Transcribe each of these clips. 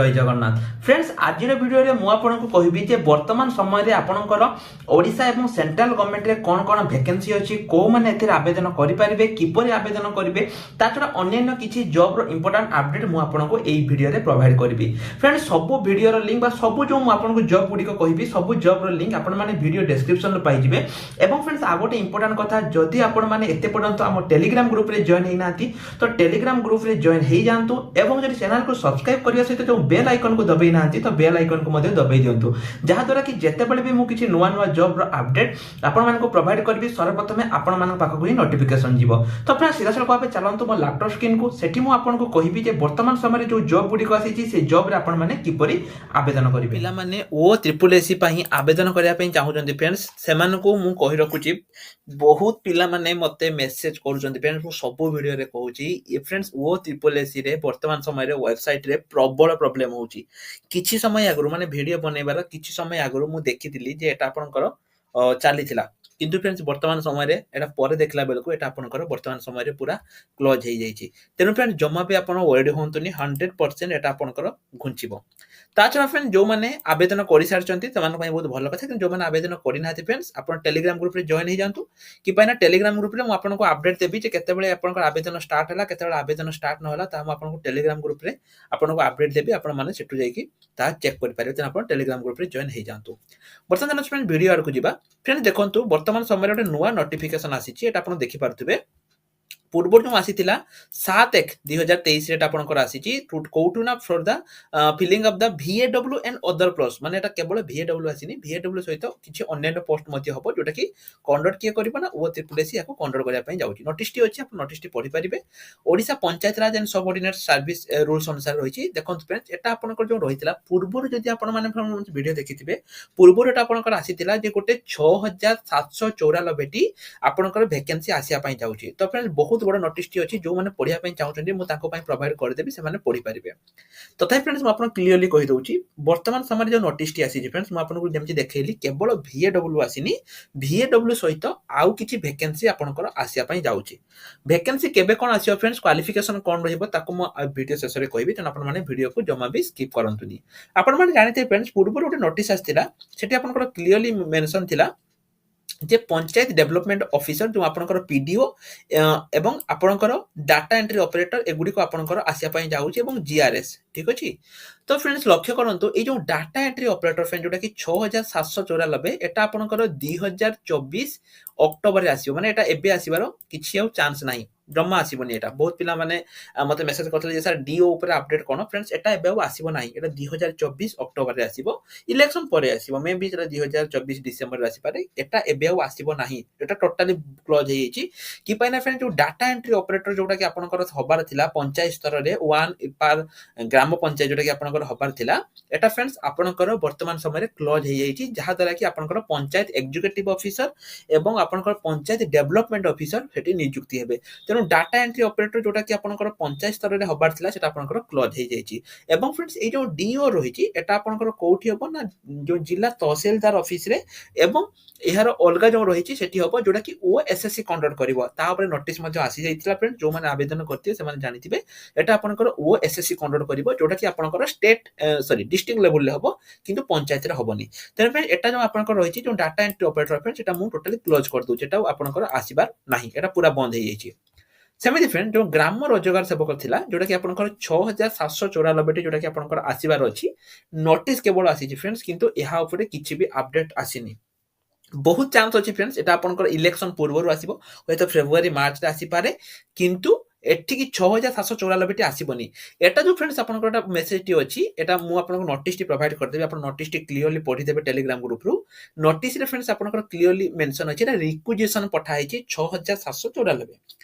जय जगन्नाथ फ्रेंड्स आज भिडियो में मुझे कहबी जे वर्तमान समय आपणकर ओडिशा एवं सेंट्रल गवर्नमेंट रे कौन कौन वैकेंसी अच्छी को मैंने आवेदन करेंगे किपर आवेदन करेंगे छड़ा अन्य किसी जॉब रो इंपोर्टेंट अपडेट मुझे यही वीडियो रे प्रोवाइड करी फ्रेंड्स सब वीडियो लिंक सब जो मुझे जॉब गुड़िक कहबी सब जॉब रो लिंक आपण मैंने वीडियो डिस्क्रिप्शन पाइबे। एवं फ्रेंड्स आ गोटे इंपोर्टेंट कथा जदि आपण मैंने एते पर्यंत आम टेलीग्राम ग्रुप रे जॉइन होना तो टेलीग्राम ग्रुप रे जॉइन हो जातु एवं जब चैनल को सब्सक्राइब करने सहित जो बेल आइकन को दबाई ना तो बेल आइकन को दबाई दिंतु जहाद्वारा कि जितेबाला भी मुझे नुआ नुआ जॉब अपडेट आपण प्रोवाइड करी सर्वप्रथम आपण पाखक ही नोटिफिकेशन जीव। तो अपना सीधा सड़क भाव चलतु मो लैपटॉप स्क्रीन को सेठी मु आपको कहबी जे वर्तमान समय जो जॉब गुड़िक आसी से जॉब रे आपण माने किपरि आवेदन करिवे। पिला माने ओ ट्रिपल एसी पई आवेदन करिया पई चाहुचंती फ्रेंड्स सेमान को मु कहि रखुची बहुत पिला माने मते मेसेज करूचंती फ्रेंड्स मु सब वीडियो रे कहूची ए फ्रेंड्स ओ ट्रिपल एसी रे वर्तमान समय रे वेबसाइट रे प्रबल प्रॉब्लम होची। किछि समय आगरु माने वीडियो बनेबार किछि समय आगरु मु देखिथिली जे एटा आपनकर चलीथिला किंतु फ्रेंड्स वर्तमान समय रे एटा परे देखला बेलको एटा आपनकर वर्तमान समय रे पूरा क्लोज हे जाईची। तेनु फ्रेंड्स जम्मा पे आपण वर्ड होंतुनी 100% एटा आपनकर घुंचीबो। ताछड़ा फ्रेंड्स जो माने आवेदन करि सारचंती तमान पई बहुत भलो कथा कि जो माने आवेदन करि नाथि फ्रेंड्स आपण टेलीग्राम ग्रुप रे जॉइन हे जानतु कि पाइना टेलीग्राम ग्रुप रे मु आपनको अपडेट देबी जे केते बेले आपनकर आवेदन स्टार्ट हला केते बेले आवेदन स्टार्ट न हला ता हम आपनको टेलीग्राम ग्रुप रे आपनको अपडेट देबी आपण माने सेटु जाई कि ता चेक करि पारे त आपण टेलीग्राम ग्रुप रे जॉइन हे जानतु। वर्तमान फ्रेंड्स वीडियो आर को जिबा फ्रेंड्स देखंतु वर्तमान समय रे नुवा नोटिफिकेशन आसीची एटा आपण देखि पारथुबे पूर्व जो आसीथिला 7/1/2023 रेट आपनकर आसीची कोउटु ना for the filling of the VAW and other post माने एटा केवल VAW आसीनी VAW सहित किछि अन्य पोस्ट मध्ये हबो जोटा कि कंडक्ट किए करबा ना ओ त्रिपुलेसी याको कंडक्ट करिया पई जाउची। नोटिस टी अछि आप नोटिस टी पढि परिबे ओडिसा पंचायत राज एंड सबऑर्डिनेट सर्विस रूल्स अनुसार रहिछि। देखंत फ्रेंड्स एटा आपनकर जो रहितला पूर्व जदि आपण माने वीडियो देखिथिबे पूर्व एटा आपनकर आसीथिला जे गोटे 6794 टी आपनकर वैकेंसी आसिया पई जाउची। तो फ्रेंड्स बहुत बड़ नोटिस टी अछि जो माने पढिया पई चाहउछन मु ताको पई प्रोवाइड कर देबी से माने पढि परिबे। तथापि फ्रेंड्स मु आपन क्लियरली कहि दउची वर्तमान समय जो नोटिस टी आसी फ्रेंड्स मु आपन को जेमति देखैली केवल VAW आसीनी VAW सहित आउ किछि वैकेंसी आपनकर आसिया पई जाउची। वैकेंसी केबे कोन आसियो फ्रेंड्स क्वालिफिकेशन कोन रहिबो ताको मु वीडियो शेष रे कहबी तन आपन माने वीडियो को जमा भी स्किप करंतुनी। आपन माने जानिते फ्रेंड्स पूर्व गोटे नोटिस आस्थिला सेठी आपनकर क्लियरली मेंशन थिला जे पंचायत डेवलपमेंट ऑफिसर जो आपनकर पीडीओ एवं आपनकर डाटा एंट्री ऑपरेटर एगुडी को आपनकर आसिया पई जाउची एवं जीआरएस ठीक अछि। तो फ्रेंड्स लक्ष्य करंतु ए जो डाटा एंट्री ऑपरेटर फ्रेंड जोटा कि 6794 एटा आपनकर 2024 अक्टोबर रे आसीबो माने एटा एबे आसीबार किछि आउ चांस नाही जम्मा आसीबोनी एटा बहुत पिला माने मते मेसेज करथले जे सर डीओ ऊपर अपडेट कोन फ्रेंड्स एटा एबे आसीबो नाही एटा 2024 अक्टोबर रे आसीबो इलेक्शन परे आसीबो मे बी 2024 डिसेंबर रे आसी पारे एटा एबे आसीबो नाही एटा टोटली क्लोज हे छि कि पाइना फ्रेंड जो डाटा एंट्री ऑपरेटर जोटा कि आपनकर हबार थिला पंचायत स्तर रे 1 पर ग्राम पंचायत जोटा कि आपनकर हबार थिला एटा फ्रेंड्स आपनकर वर्तमान समय रे क्लोज हे छि जहा द्वारा कि आपनकर पंचायत एग्जीक्यूटिव ऑफिसर एवं आपनकर पंचायत डेवलपमेंट ऑफिसर सेठी नियुक्ति हेबे। तेनु डाटा एंट्री ऑपरेटर जोटा कि आपनकर पंचायत स्तर रे हबार थिला सेटा आपनकर क्लोज हे जायछि। एवं फ्रेंड्स ए जो डीओ रहिछि एटा आपनकर कोठी हबो ना जो जिला तहसीलदार ऑफिस रे एवं एहार अलगा जो रहिछि सेठी हबो जोटा कि ओएसएससी कंडक्ट करिवो ता ऊपर नोटिस मध्ये आसी जायतिला फ्रेंड्स जो माने आवेदन करथिए से माने जानिथिबे एटा आपनकर ओएसएससी कंडक्ट करिवो जोटा कि आपनकर स्टेट सॉरी डिस्ट्रिक्ट लेवल ले हबो किंतु पंचायत रे हबोनी। तेन फ्रेंड्स एटा जो आपनकर रहिछि जो डाटा एंट्री ऑपरेटर फ्रेंड्स एटा मु टोटली क्लोज कर दउ एटा आपनकर आसीबार नाही एटा पूरा बंद हे जायछि। सेमिति फ्रेंड जो ग्राम रोजगार सेवक थिला जोटा कि आपनकर 6794 टी जोटा कि आपनकर आसीबार अछि नोटिस केवल आसी फ्रेंड्स किंतु एहा ऊपर किछि भी अपडेट आसीनी। बहुत चांस अछि फ्रेंड्स एटा आपनकर इलेक्शन पूर्व आसीबो होय तो फेब्रुआरी मार्च रे आसी पारे किंतु एठी कि 6794 टी आसीबोनी। एटा जो फ्रेंड्स आपनकर मेसेज टी अछि एटा मु आपनको नोटिस टी प्रोवाइड कर देबे आपन नोटिस टी क्लियरली पढि देबे टेलीग्राम ग्रुप रु नोटिस रे फ्रेंड्स आपनकर क्लियरली मेंशन अछि एटा रिक्वेजिशन पठाइ छि 6794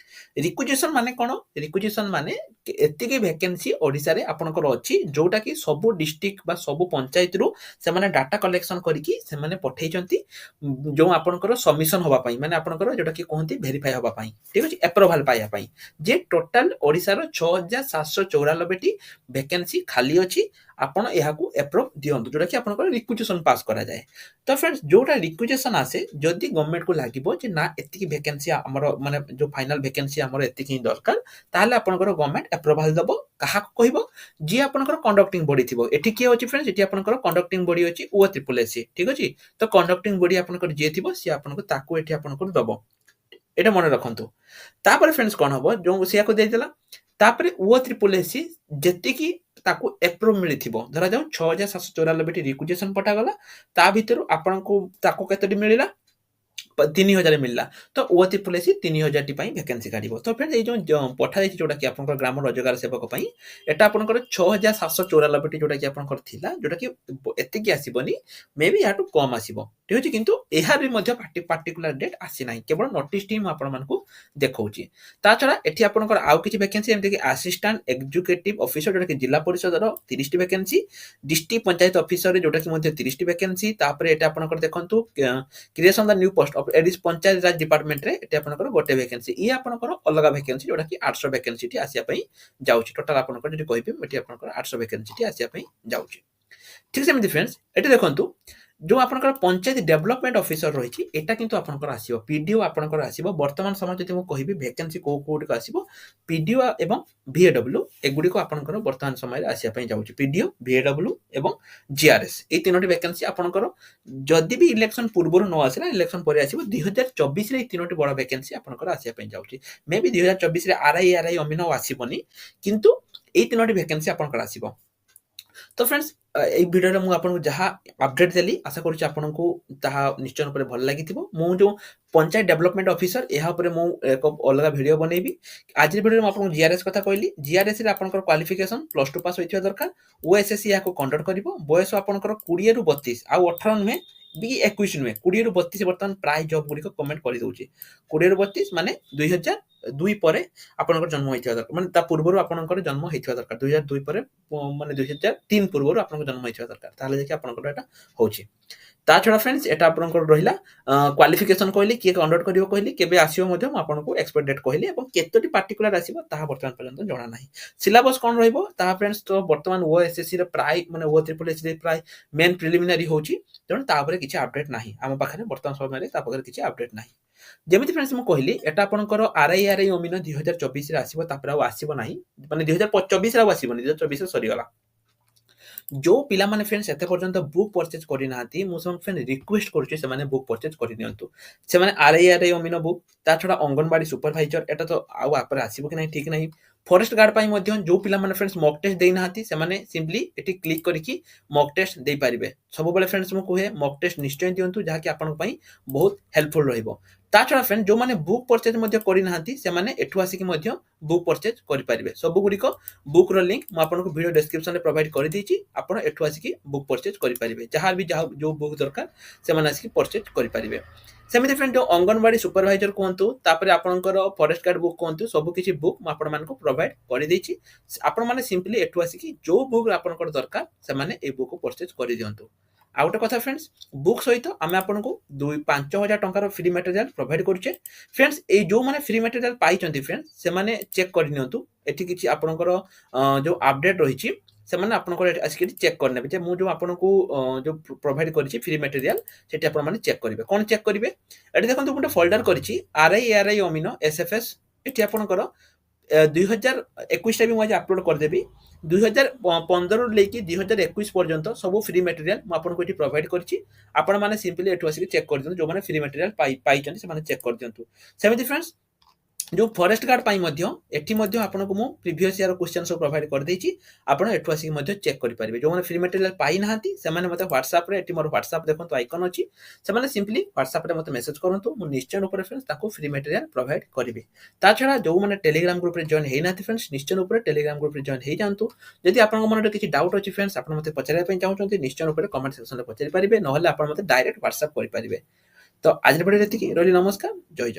रिक्वेजिशन माने कोन रिक्वेजिशन माने एतिके वैकेंसी ओडिसा रे आपनकर अछि जोटा कि सब डिस्ट्रिक्ट बा सब पंचायत रु से माने डाटा कलेक्शन करिकि से माने पठै छंती जो आपनकर सबमिशन होबा पई माने आपनकर जोटा कि कहंती वेरीफाई होबा पई ठीक अछि अप्रूवल पाया पई जे टोटल ओडिसा रो 6794 टी वैकेंसी खाली अछि ଆପଣ ଏହାକୁ ଏପ୍ରୁଭ୍ ଦିଅନ୍ତୁ, ଯୋଉଟା କି ଆପଣଙ୍କର ରିକ୍ୱିଜିସନ୍ ପାସ୍ କରାଯାଏ। ତ ଫ୍ରେଣ୍ଡସ୍ ଯୋଉଟା ରିକ୍ୱିଜିସନ୍ ଆସେ, ଯଦି ଗଭର୍ଣ୍ଣମେଣ୍ଟକୁ ଲାଗିବ ଯେ ନା ଏତିକି ଭେକେନ୍ସି ଆମର ମାନେ ଯୋଉ ଫାଇନାଲ ଭେକେନ୍ସି ଆମର ଏତିକି ହିଁ ଦରକାର, ତାହେଲେ ଆପଣଙ୍କର ଗଭର୍ଣ୍ଣମେଣ୍ଟ ଆପ୍ରୁଭାଲ ଦବ। କାହାକୁ କହିବ? ଯିଏ ଆପଣଙ୍କର କଣ୍ଡକ୍ଟିଂ ବଡି ଥିବ। ଏଠି କିଏ ଅଛି ଫ୍ରେଣ୍ଡସ୍? ଏଠି ଆପଣଙ୍କର କଣ୍ଡକ୍ଟିଂ ବଡି ଅଛି OAAAC, ଠିକ ଅଛି। ତ କଣ୍ଡକ୍ଟିଂ ବଡି ଆପଣଙ୍କର ଯିଏ ଥିବ ସିଏ ଆପଣଙ୍କୁ ତାକୁ ଏଠି ଆପଣଙ୍କୁ ଦବ। এটা মনে ରଖନ୍ତୁ। ତାପରେ ଫ୍ରେଣ୍ଡସ୍ କଣ ହବ, ଯୋଉ ସିଆକୁ ଦେଇଦେଲା, ତାପରେ OAAAC ଯେତିକି ତାକୁ ଏପ୍ରୁଭ୍ ମିଳିଥିବ, ଧରାଯାଉ 6794ଟି ରିକ୍ୱିଜିସନ୍ ପଠାଗଲା, ତା ଭିତରୁ ଆପଣଙ୍କୁ ତାକୁ କେତେଟି ମିଳିଲା? 3000 ମିଳିଲା। ତ OAAC 3000 ଟି ପାଇଁ ଭ୍ୟାକେନ୍ସି କାଢିବ। ତ ଫ୍ରେଣ୍ଡ ଏଇ ଯୋଉ ପଠାଯାଇଛି ଯୋଉଟା କି ଆପଣଙ୍କର ଗ୍ରାମ ରୋଜଗାର ସେବକ ପାଇଁ, ଏଟା ଆପଣଙ୍କର 6794ଟି ଯୋଉଟା କି ଆପଣଙ୍କର ଥିଲା, ଯୋଉଟା କି ଏତିକି ଆସିବନି, ମେ ବି ଏହାଠୁ କମ୍ ଆସିବ, ଠିକ ଅଛି। କିନ୍ତୁ ଏହାର ବି ମଧ୍ୟ ପାର୍ଟିକୁଲାର ଡେଟ୍ ଆସିନାହିଁ, କେବଳ ନୋଟିସ୍ ଟି ମୁଁ ଆପଣମାନଙ୍କୁ ଦେଖଉଛି। ତା ଛଡା ଏଠି ଆପଣଙ୍କର ଆଉ କିଛି ଭ୍ୟାକେନ୍ସି, ଯେମିତି କି ଆସିଷ୍ଟାଣ୍ଟ ଏକ୍ଜିକ୍ୟୁଟିଭ ଅଫିସର, ଯୋଉଟା କି ଜିଲ୍ଲା ପରିଷଦର 30ଟି ଭ୍ୟାକେନ୍ସି, ଡିଷ୍ଟ୍ରିକ୍ଟ ପଞ୍ଚାୟତ ଅଫିସର ଯୋଉଟା କି ମଧ୍ୟ 30ଟି ଭ୍ୟାକେନ୍ସି। ତାପରେ ଏଟା ଆପଣଙ୍କର ଦେଖନ୍ତୁ creation the new post of ଏଡିସ୍ ପଞ୍ଚାୟତ ରାଜ ଡିପାର୍ଟମେଣ୍ଟ ରେ ଏଠି ଆପଣଙ୍କର ଗୋଟେ ଭ୍ୟାକେନ୍ସି, ଇଏ ଆପଣଙ୍କର ଅଲଗା ଭ୍ୟାକେନ୍ସି, ଯୋଉଟା କି 800 ଭ୍ୟାକେନ୍ସି ଟି ଆସିବା ପାଇଁ ଯାଉଛି। ଟୋଟାଲ ଆପଣଙ୍କର ଯଦି କହିବେ ଏଠି ଆପଣଙ୍କର 800 ଭ୍ୟାକେନ୍ସି ଟି ଆସିବା ପାଇଁ ଯାଉଛି। ঠিক ସେମିତି ଫ୍ରେଣ୍ଡସ୍, ଏଠି ଦେଖନ୍ତୁ ଯୋଉ ଆପଣଙ୍କର ପଞ୍ଚାୟତ ଡେଭଲପମେଣ୍ଟ ଅଫିସର ରହିଛି, ଏଟା କିନ୍ତୁ ଆପଣଙ୍କର ଆସିବ, ପିଡିଓ ଆପଣଙ୍କର ଆସିବ। ବର୍ତ୍ତମାନ ସମୟ ଯଦି ମୁଁ କହିବି ଭ୍ୟାକେନ୍ସି କୋଉଗୁଡ଼ିକ ଆସିବ, ପିଡିଓ ଏବଂ ଭିଏଡବ୍ଲ୍ୟୁ ଏଗୁଡ଼ିକ ଆପଣଙ୍କର ବର୍ତ୍ତମାନ ସମୟରେ ଆସିବା ପାଇଁ ଯାଉଛି। ପିଡିଓ, ଭିଏଡବ୍ଲ୍ୟୁ ଏବଂ ଜିଆରଏସ୍, ଏଇ ତିନୋଟି ଭ୍ୟାକେନ୍ସି ଆପଣଙ୍କର ଯଦି ବି ଇଲେକ୍ସନ ପୂର୍ବରୁ ନ ଆସିଲା, ଇଲେକ୍ସନ ପରେ ଆସିବ। 2024ରେ ଏଇ ତିନୋଟି ବଡ ଭ୍ୟାକେନ୍ସି ଆପଣଙ୍କର ଆସିବା ପାଇଁ ଯାଉଛି। ମେ ବି 2024ରେ ଆରଆଇ ଅମିନ ଆସିବନି, କିନ୍ତୁ ଏଇ ତିନୋଟି ଭ୍ୟାକେନ୍ସି ଆପଣଙ୍କର ଆସିବ। ତ ଫ୍ରେଣ୍ଡସ୍ এই ভিডিওରେ ମୁଁ ଆପଣଙ୍କୁ ଯାହା ଅପଡେଟ୍ ଦେଲି, ଆଶା କରୁଛି ଆପଣଙ୍କୁ ତାହା ନିଶ୍ଚୟ ରୂପରେ ଭଲ ଲାଗିଥିବ। ମୁଁ ଯୋଉ ପଞ୍ଚାୟତ ଡେଭଲପମେଣ୍ଟ ଅଫିସର, ଏହା ଉପରେ ମୁଁ ଏକ ଅଲଗା ଭିଡ଼ିଓ ବନେଇବି। ଆଜିର ଭିଡ଼ିଓରେ ମୁଁ ଆପଣଙ୍କୁ ଜିଆରଏସ୍ କଥା କହିଲି। ଜିଆରଏସ୍ ରେ ଆପଣଙ୍କର କ୍ୱାଲିଫିକେସନ +2 ପାସ୍ ହୋଇଥିବା ଦରକାର। ଓଏସଏସସି ଏହାକୁ କଣ୍ଡକ୍ଟ କରିବ। ବୟସ ଆପଣଙ୍କର 20ରୁ 32, ଆଉ 18 ନୁହେଁ, ବି 21 ନୁହେଁ, 20ରୁ 32 ବର୍ତ୍ତମାନ ପ୍ରାୟ ଜବ୍ ଗୁଡ଼ିକ କମେଣ୍ଟ କରିଦେଉଛି। 20ରୁ 32 ମାନେ 2002 ପରେ ଆପଣଙ୍କର ଜନ୍ମ ହୋଇଥିବା ଦରକାର, ମାନେ ତା ପୂର୍ବରୁ ଆପଣଙ୍କର ଜନ୍ମ ହୋଇଥିବା ଦରକାର। 2002 ପରେ ମାନେ 2003 ପୂର୍ବରୁ ଆପଣଙ୍କ ଜନ୍ମ ହୋଇଥିବା ଦରକାର, ତାହେଲେ ଯାଇକି ଆପଣଙ୍କର ଏଟା ହଉଛି। ତା ଛଡା ଫ୍ରେଣ୍ଡସ୍ ଏଟା ଆପଣଙ୍କର ରହିଲା କ୍ୱାଲିଫିକେସନ କହିଲି, କିଏ କଣ୍ଡକ୍ଟ କରିବ କହିଲି, କେବେ ଆସିବ ମଧ୍ୟ ମୁଁ ଆପଣଙ୍କୁ ଏକ୍ସପେକ୍ଟ ଡେଟ୍ କହିଲି, ଏବଂ କେତୋଟି ପାର୍ଟିକୁଲାର ଆସିବ ତାହା ବର୍ତ୍ତମାନ ପର୍ଯ୍ୟନ୍ତ ଜଣା ନାହିଁ। ସିଲାବସ୍ କଣ ରହିବ ତାହା ଫ୍ରେଣ୍ଡସ୍ ତ ବର୍ତ୍ତମାନ OSSC ରେ ପ୍ରାୟ ମାନେ OAAAC ରେ ପ୍ରାୟ ମେନ୍ ପ୍ରିଲିମିନାରୀ ହଉଛି, ତେଣୁ ତା ଉପରେ କିଛି ଅପଡେଟ୍ ନାହିଁ ଆମ ପାଖରେ ବର୍ତ୍ତମାନ ସମୟରେ, ତା ପାଖରେ କିଛି ଅପଡେଟ୍ ନାହିଁ। ଯେମିତି ଫ୍ରେଣ୍ଡସ୍ ମୁଁ କହିଲି, ଏଟା ଆପଣଙ୍କର ଆରଆଇ ଅମିନ 2024ରେ ଆସିବ, ତାପରେ ଆଉ ଆସିବ ନାହିଁ, ମାନେ 2024ରେ ଆଉ ଆସିବନି, 2024ରେ ସରିଗଲା। ଯୋଉ ପିଲାମାନେ ଫ୍ରେଣ୍ଡସ୍ ଏତେ ପର୍ଯ୍ୟନ୍ତ ବୁକ୍ ପରଚେଜ କରିନାହାନ୍ତି, ମୁଁ ସେମାନେ ରିକ୍ୱେଷ୍ଟ କରୁଛି ସେମାନେ ବୁକ୍ ପରଚେଜ କରିନିଅନ୍ତୁ। ସେମାନେ ଆରଆଇ ଅମିନ ବୁକ୍, ତା ଛଡା ଅଙ୍ଗନବାଡି ସୁପରଭାଇଜର, ଏଟା ତ ଆଉ ଆପରେ ଆସିବ କି ନାହିଁ ଠିକ ନାହିଁ। ଫରେଷ୍ଟ ଗାର୍ଡ ପାଇଁ ମଧ୍ୟ ଯୋଉ ପିଲାମାନେ ଫ୍ରେଣ୍ଡସ୍ ମକ୍ ଟେଷ୍ଟ ଦେଇନାହାନ୍ତି, ସେମାନେ ସିମ୍ପଲି ଏଠି କ୍ଲିକ୍ କରିକି ମକ୍ ଟେଷ୍ଟ ଦେଇପାରିବେ। ସବୁବେଳେ ଫ୍ରେଣ୍ଡସ୍ ମୁଁ କୁହେ ମକ୍ ଟେଷ୍ଟ ନିଶ୍ଚୟ ଦିଅନ୍ତୁ, ଯାହାକି ଆପଣଙ୍କ ପାଇଁ ବହୁତ ହେଲ୍ପଫୁଲ ରହିବ। ତା ଛଡା ଫ୍ରେଣ୍ଡ ଯୋଉମାନେ ବୁକ୍ ପରଚେଜ ମଧ୍ୟ କରିନାହାନ୍ତି, ସେମାନେ ଏଠୁ ଆସିକି ମଧ୍ୟ ବୁକ୍ ପରଚେଜ କରିପାରିବେ। ସବୁଗୁଡ଼ିକ ବୁକ୍ ର ଲିଙ୍କ ମୁଁ ଆପଣଙ୍କୁ ଭିଡ଼ିଓ ଡେସ୍କ୍ରିପସନରେ ପ୍ରୋଭାଇଡ କରିଦେଇଛି, ଆପଣ ଏଠୁ ଆସିକି ବୁକ୍ ପରଚେଜ କରିପାରିବେ। ଯାହାର ବି ଯୋଉ ବୁକ୍ ଦରକାର ସେମାନେ ଆସିକି ପରଚେଜ କରିପାରିବେ। ସେମିତି ଫ୍ରେଣ୍ଡ ଯୋଉ ଅଙ୍ଗନବାଡି ସୁପରଭାଇଜର କୁହନ୍ତୁ, ତାପରେ ଆପଣଙ୍କର ଫରେଷ୍ଟ ଗାର୍ଡ ବୁକ୍ କୁହନ୍ତୁ, ସବୁ କିଛି ବୁକ୍ ମୁଁ ଆପଣମାନଙ୍କୁ ପ୍ରୋଭାଇଡ କରିଦେଇଛି। ଆପଣମାନେ ସିମ୍ପଲି ଏଠୁ ଆସିକି ଯୋଉ ବୁକ୍ ଆପଣଙ୍କର ଦରକାର ସେମାନେ এই ବୁକ୍ ପରଚେଜ କରିଦିଅନ୍ତୁ। ଆଉ ଗୋଟେ କଥା ଫ୍ରେଣ୍ଡସ୍, ବୁକ୍ ସହିତ ଆମେ ଆପଣଙ୍କୁ 5,000 ଟଙ୍କାର ଫ୍ରି ମେଟେରିଆଲ ପ୍ରୋଭାଇଡ କରୁଛେ। ଫ୍ରେଣ୍ଡସ୍ ଏଇ ଯୋଉମାନେ ଫ୍ରି ମେଟେରିଆଲ ପାଇଛନ୍ତି ଫ୍ରେଣ୍ଡସ୍, ସେମାନେ ଚେକ୍ କରିନିଅନ୍ତୁ। ଏଠି କିଛି ଆପଣଙ୍କର ଯୋଉ ଅପଡେଟ୍ ରହିଛି, ସେମାନେ ଆପଣଙ୍କର ଆସିକି ଚେକ୍ କରିନେବେ ଯେ ମୁଁ ଯୋଉ ଆପଣଙ୍କୁ ଯୋଉ ପ୍ରୋଭାଇଡ କରିଛି ଫ୍ରି ମେଟେରିଆଲ, ସେଠି ଆପଣମାନେ ଚେକ୍ କରିବେ। କଣ ଚେକ୍ କରିବେ? ଏଠି ଦେଖନ୍ତୁ ଗୋଟେ ଫୋଲ୍ଡର କରିଛି ଆରଆଇ ଅମିନ ଏସଏଫଏସ୍। ଏଠି ଆପଣଙ୍କର 2021ଟା ବି ମୁଁ ଆଜି ଆପଲୋଡ କରିଦେବି। 2015ରୁ ନେଇକି 2021 ପର୍ଯ୍ୟନ୍ତ ସବୁ ଫ୍ରି ମେଟେରିଆଲ ମୁଁ ଆପଣଙ୍କୁ ଏଠି ପ୍ରୋଭାଇଡ କରିଛି। ଆପଣମାନେ ସିମ୍ପଲି ଏଠୁ ଆସିକି ଚେକ୍ କରିଦିଅନ୍ତୁ, ଯୋଉମାନେ ଫ୍ରି ମେଟେରିଆଲ ପାଇଛନ୍ତି ସେମାନେ ଚେକ୍ କରିଦିଅନ୍ତୁ। ସେମିତି ଫ୍ରେଣ୍ଡସ୍ ଯୋଉ ଫରେଷ୍ଟ ଗାର୍ଡ ପାଇଁ ମଧ୍ୟ ଏଠି ମଧ୍ୟ ଆପଣଙ୍କୁ ମୁଁ ପ୍ରିଭିୟସ୍ ଇୟର କ୍ୱେଶ୍ଚନ ସବୁ ପ୍ରୋଭାଇଡ କରିଦେଇଛି, ଆପଣ ଏଠୁ ଆସିକି ମଧ୍ୟ ଚେକ୍ କରିପାରିବେ। ଯୋଉମାନେ ଫ୍ରି ମେଟେରିଆଲ ପାଇନାହାନ୍ତି ସେମାନେ ମୋତେ ହ୍ୱାଟ୍ସଆପରେ, ଏଠି ମୋର ହ୍ୱାଟ୍ସଆପ ଦେଖନ୍ତୁ ଆଇକନ୍ ଅଛି, ସେମାନେ ସିମ୍ପଲି ହ୍ୱାଟ୍ସଆପରେ ମୋତେ ମେସେଜ କରନ୍ତୁ, ମୁଁ ନିଶ୍ଚୟ ରୂପରେ ଫ୍ରେଣ୍ଡସ୍ ତାଙ୍କୁ ଫ୍ରି ମେଟେରିଆଲ ପ୍ରୋଭାଇଡ କରିବି। ତା ଛଡା ଯୋଉମାନେ ଟେଲିଗ୍ରାମ ଗ୍ରୁପରେ ଜଏନ୍ ହେଇନାହାନ୍ତି ଫ୍ରେଣ୍ଡସ୍, ନିଶ୍ଚୟ ରୂପରେ ଟେଲିଗ୍ରାମ ଗ୍ରୁପରେ ଜଏନ୍ ହେଇଯାଆନ୍ତୁ। ଯଦି ଆପଣଙ୍କ ମନରେ କିଛି ଡାଉଟ୍ ଅଛି ଫ୍ରେଣ୍ଡସ୍, ଆପଣ ମୋତେ ପଚାରିବା ପାଇଁ ଚାହୁଁଛନ୍ତି, ନିଶ୍ଚୟ ରୂପରେ କମେଣ୍ଟ ସେକ୍ସନରେ ପଚାରି ପାରିବେ, ନହେଲେ ଆପଣ ମୋତେ ଡାଇରେକ୍ଟ ହ୍ୱାଟ୍ସଆପ କରିପାରିବେ। ତ ଆଜିର ଭିଡ଼ିଓରେ ଏତିକି, ରହିଲି ନମସ୍କାର, ଜୟ ଜଗନ୍ନାଥ।